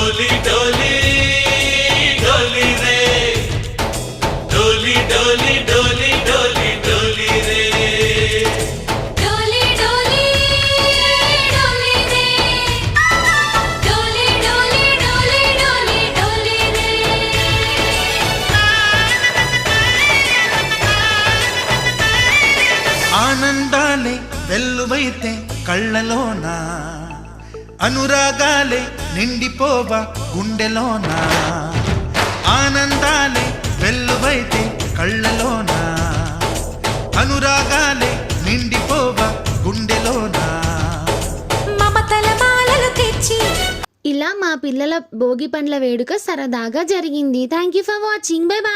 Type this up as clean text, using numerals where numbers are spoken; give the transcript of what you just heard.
डोली डोली डोली रे डोली डोली डोली डोली डोली रे डोली डोली डोली रे डोली डोली डोली डोली डोली रे ఆనందాలే వెల్లువైతే కళ్ళలోన అనురాగాలే నిండిపోవా గుండెలోన ఆనందాలే వెల్లువైతే కళ్ళలోన అనురాగాలే నిండిపోవా గుండెలోన మమతల మాలలు తెచ్చి ఇలా మా పిల్లల భోగి పండ్ల వేడుక సరదాగా జరిగింది. Thank you for watching. Bye bye.